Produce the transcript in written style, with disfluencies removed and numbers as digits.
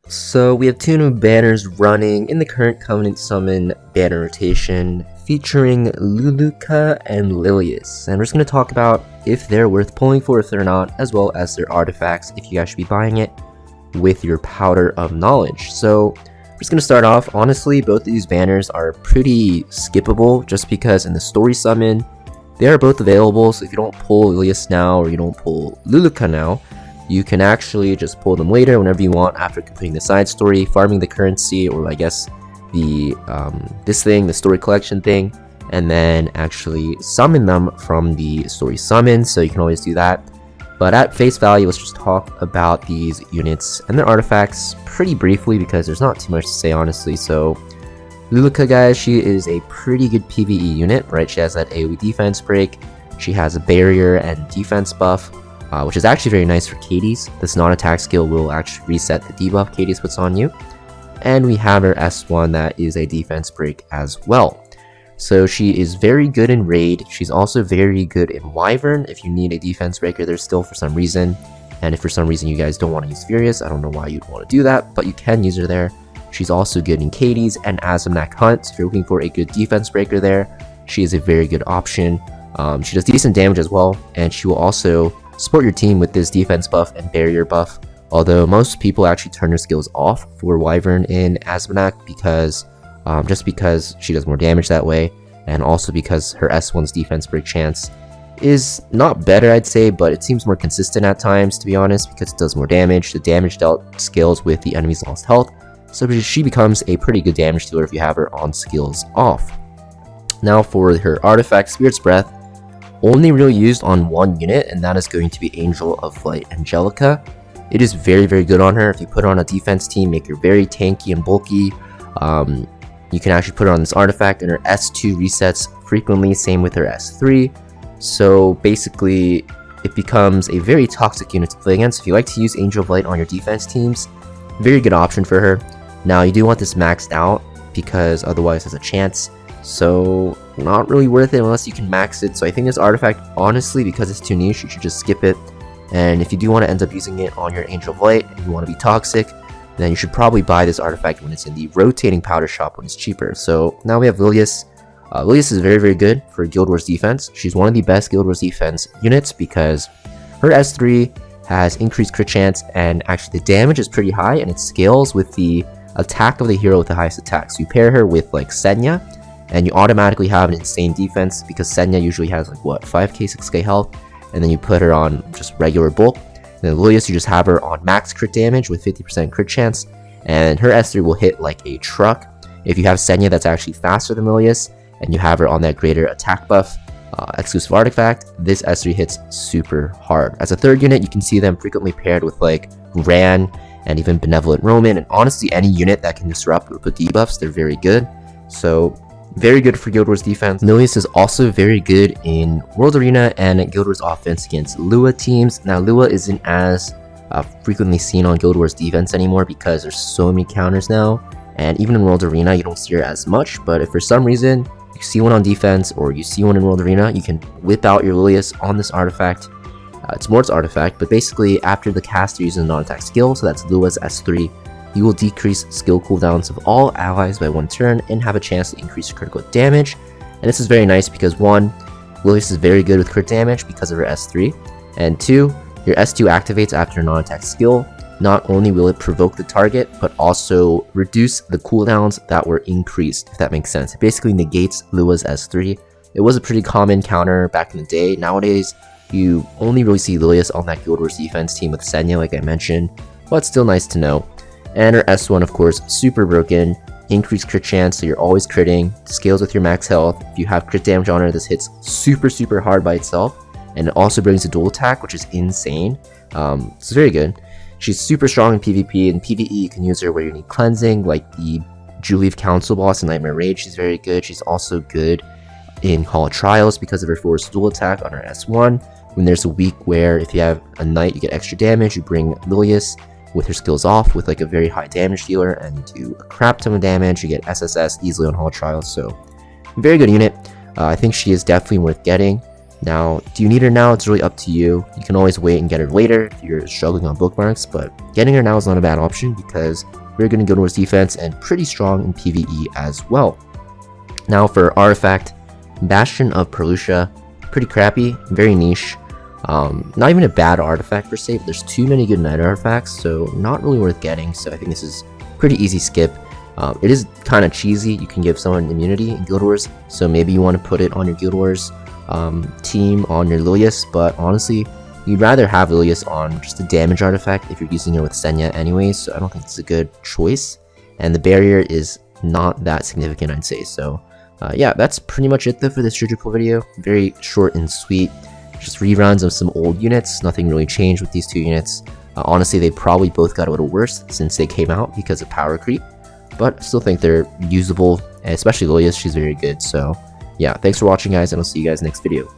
So we have two new banners running in the current Covenant Summon banner rotation, featuring Luluca and Lilius, and we're just going to talk about if they're worth pulling for, if they're not, as well as their artifacts, if you guys should be buying it with your powder of knowledge. So we're just going to start off. Honestly, both of these banners are pretty skippable, just because in the story summon, they are both available, so if you don't pull Lilius now, or you don't pull Luluca now, you can actually just pull them later whenever you want after completing the side story, farming the currency, or I guess the the story collection thing, and then actually summon them from the story summon, so you can always do that. But at face value, let's just talk about these units and their artifacts pretty briefly because there's not too much to say honestly. So Luluca, guys, she is a pretty good PvE unit, right? She has that AoE defense break, she has a barrier and defense buff, which is actually very nice for Katie's. This non-attack skill will actually reset the debuff Katie's puts on you. And we have her S1 that is a defense break as well. So she is very good in Raid. She's also very good in Wyvern if you need a defense breaker there still for some reason. And if for some reason you guys don't want to use Furious, I don't know why you'd want to do that, but you can use her there. She's also good in Katie's and Azumnak Hunt. So if you're looking for a good defense breaker there, she is a very good option. She does decent damage as well, and she will also support your team with this defense buff and barrier buff, although most people actually turn her skills off for Wyvern in Azumnak because just because she does more damage that way, and also because her S1's defense break chance is not better, I'd say, but it seems more consistent at times, to be honest, because it does more damage. The damage dealt scales with the enemy's lost health, so she becomes a pretty good damage dealer if you have her on skills off. Now for her artifact, Spirit's Breath, only really used on one unit, and that is going to be Angel of Light Angelica. It is very good on her. If you put her on a defense team, make her very tanky and bulky, you can actually put her on this artifact, and her S2 resets frequently, same with her S3. So basically it becomes a very toxic unit to play against. If you like to use Angel of Light on your defense teams, very good option for her. Now you do want this maxed out because otherwise there's a chance, so not really worth it unless you can max it. So I think this artifact, honestly, because it's too niche, you should just skip it. And if you do want to end up using it on your Angel of Light and you want to be toxic, then you should probably buy this artifact when it's in the rotating powder shop when it's cheaper. So now we have Lilius. Lilius is very good for Guild Wars defense. She's one of the best Guild Wars defense units because her S3 has increased crit chance, and actually the damage is pretty high, and it scales with the attack of the hero with the highest attack. So you pair her with like Senya, and you automatically have an insane defense because Senya usually has like what, 5k 6k health, and then you put her on just regular bulk. And then Lilius, you just have her on max crit damage with 50% crit chance, and her S3 will hit like a truck. If you have Senya that's actually faster than Lilius and you have her on that greater attack buff exclusive artifact, this S3 hits super hard. As a third unit, you can see them frequently paired with like Ran and even Benevolent Roman, and honestly any unit that can disrupt or put debuffs, they're very good. So very good for Guild Wars defense. Lilius is also very good in World Arena and Guild Wars offense against Lua teams. Now Lua isn't as frequently seen on Guild Wars defense anymore because there's so many counters now, and even in World Arena you don't see her as much. But if for some reason you see one on defense or you see one in World Arena, you can whip out your Lilius on this artifact. It's Mort's artifact, but basically after the caster uses a non-attack skill, so that's Lua's S3, you will decrease skill cooldowns of all allies by 1 turn and have a chance to increase your critical damage. And this is very nice because 1, Lilius is very good with crit damage because of her S3, and 2, your S2 activates after a non-attack skill. Not only will it provoke the target, but also reduce the cooldowns that were increased, if that makes sense. It basically negates Lua's S3. It was a pretty common counter back in the day. Nowadays, you only really see Lilius on that Guild Wars defense team with Senya, like I mentioned, but still nice to know. And her S1, of course, super broken, increased crit chance, so you're always critting, scales with your max health. If you have crit damage on her, this hits super hard by itself, and it also brings a dual attack, which is insane. It's very good. She's super strong in PvP, and PvE you can use her where you need cleansing, like the Julieve Council boss in Nightmare Rage. She's very good. She's also good in Hall of Trials because of her forced dual attack on her S1. When there's a week where if you have a knight you get extra damage, you bring Lilius with her skills off with like a very high damage dealer and you do a crap ton of damage. You get SSS easily on Hall of Trials, so very good unit. I think she is definitely worth getting. Now, do you need her now? It's really up to you. You can always wait and get her later if you're struggling on bookmarks, but getting her now is not a bad option because we're going to go towards defense and pretty strong in PvE as well. Now for Artifact, Bastion of Perlucia, pretty crappy, very niche. Not even a bad artifact per se, but there's too many good night artifacts, so not really worth getting, so I think this is pretty easy skip. It is kind of cheesy. You can give someone immunity in Guild Wars, so maybe you want to put it on your Guild Wars team on your Lilius, but honestly, you'd rather have Lilius on just a damage artifact if you're using it with Senya anyways, so I don't think it's a good choice, and the barrier is not that significant, I'd say. So yeah, that's pretty much it though for this surgical video. Very short and sweet, just reruns of some old units. Nothing really changed with these two units. Honestly, they probably both got a little worse since they came out because of power creep, but I still think they're usable, and especially Lilias, she's very good. So yeah, thanks for watching guys, and I'll see you guys next video.